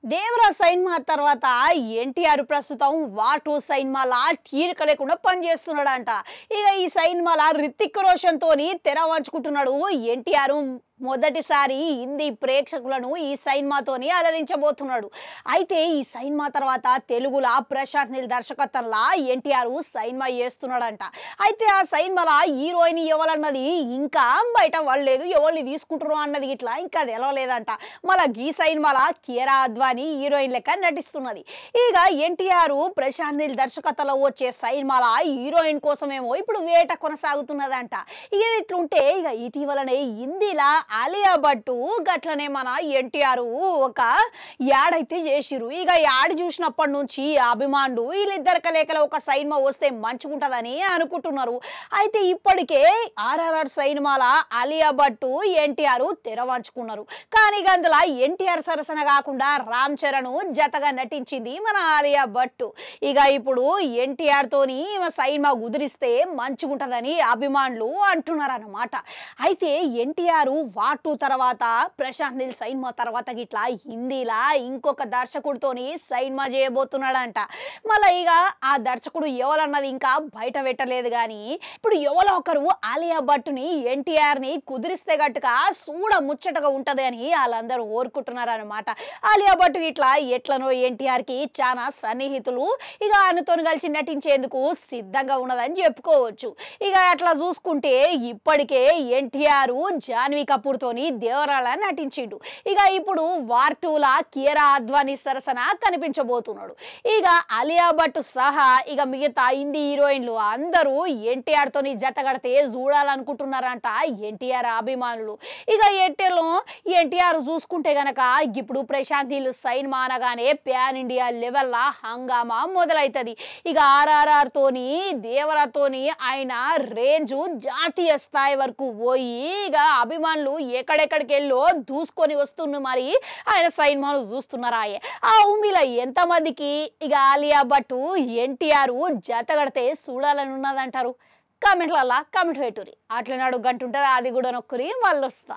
దేవరా సైన్మా తర్వాత ఎన్టీఆర్ ప్రస్తుతం వాటు సైన్మాలా తీరిక లేకుండా పనిచేస్తున్నాడంట. ఇక ఈ సైన్మాల రితిక్ రోషన్ తోని తెర వంచుకుంటున్నాడు ఎన్టీఆర్. మొదటిసారి హిందీ ప్రేక్షకులను ఈ సైన్మాతోని అలరించబోతున్నాడు. అయితే ఈ సైన్మా తర్వాత తెలుగులా ప్రశాంత్ నీల్ దర్శకత్వంలా ఎన్టీఆర్ సైన్మా చేస్తున్నాడంట. అయితే ఆ సైన్మాల హీరోయిన్ ఎవరన్నది ఇంకా బయట పడలేదు, ఎవరిని తీసుకుంటున్నారు అన్నది ఇట్లా ఇంకా తెలవలేదంట. మళ్ళీ ఈ సైన్మాల కియారా అద్వానీ హీరోయిన్ లెక్క నటిస్తున్నది. ఇక ఎన్టీఆర్ ప్రశాంత్ నీల్ దర్శకత్వంలో వచ్చే సైన్మాల హీరోయిన్ కోసమేమో ఇప్పుడు వేట కొనసాగుతున్నదంట. ఇక ఇట్లుంటే ఇక ఇటీవలనే హిందీలా ఆలియా భట్టు గట్లనే మన ఎన్టీఆర్ ఒక యాడ్ అయితే చేసిరు. ఇక యాడ్ చూసినప్పటి నుంచి అభిమానులు వీళ్ళిద్దరి కలయికలో ఒక సైన్మా వస్తే మంచిగుంటదని అనుకుంటున్నారు. అయితే ఇప్పటికే ఆర్ఆర్ఆర్ సైన్మాల ఆలియా భట్టు ఎన్టీఆర్ తెరవంచుకున్నారు. కానీ అందులో ఎన్టీఆర్ సరసన కాకుండా రామ్ చరణ్ జతగా నటించింది మన ఆలియా భట్టు. ఇక ఇప్పుడు ఎన్టీఆర్ తోని సైన్మా కుదిరిస్తే మంచిగుంటదని అభిమానులు అంటున్నారు అన్నమాట. అయితే ఎన్టీఆర్ వాటు తర్వాత ప్రశాంత్ నీల్ సైన్మా తర్వాత గిట్లా హిందీలా ఇంకొక దర్శకుడితోని సైన్మా చేయబోతున్నాడంట. మళ్ళీ ఇక ఆ దర్శకుడు ఎవరన్నది ఇంకా బయట పెట్టలేదు. కానీ ఇప్పుడు ఎవరో ఒకరు ఆలియా భట్టుని ఎన్టీఆర్ ని కుదిరిస్తే గట్టుగా చూడ ముచ్చటగా ఉంటది అని వాళ్ళందరూ కోరుకుంటున్నారు అనమాట. ఆలియా భట్టు ఇట్లా ఎట్లనో ఎన్టీఆర్ కి చాలా సన్నిహితులు, ఇక ఆయనతో కలిసి నటించేందుకు సిద్ధంగా ఉన్నదని చెప్పుకోవచ్చు. ఇక అట్లా చూసుకుంటే ఇప్పటికే ఎన్టీఆర్ జాన్వీ కపూర్ తోని దేవరాలా నటించిండు. ఇక ఇప్పుడు వార్ 2లా కియారా అద్వానీ సరసన కనిపించబోతున్నాడు. ఇక ఆలియా భట్ సహా ఇక మిగతా హిందీ హీరోయిన్లు అందరూ ఎన్టీఆర్ తోని జతగడితే చూడాలనుకుంటున్నారంట ఎన్టీఆర్ అభిమానులు. ఇక ఎన్టీఆర్ చూసుకుంటే గనక ఇప్పుడు ప్రశాంత్ నీల్ సైన్మా అనగానే ప్యాన్ ఇండియా లెవెల్లా హంగామా మొదలైతది. ఇక ఆర్ఆర్ఆర్ తోని దేవరాతోని ఆయన రేంజ్ జాతీయ స్థాయి వరకు పోయి ఇక అభిమానులు ఎక్కడెక్కడికి వెళ్ళో దూసుకొని వస్తున్న మరి ఆయన సైన్మాను చూస్తున్నారా. ఆ ఉమ్మిలో ఎంతమందికి ఇక ఆలియా భట్టు ఎన్టీఆర్ జతగడితే చూడాలని ఉన్నదంటారు? కామెంట్లల్లా కామెంట్ పెట్టుర్రి. అట్లనాడు గంటుంటారు, అది కూడా నొక్కురి మళ్ళొస్తా.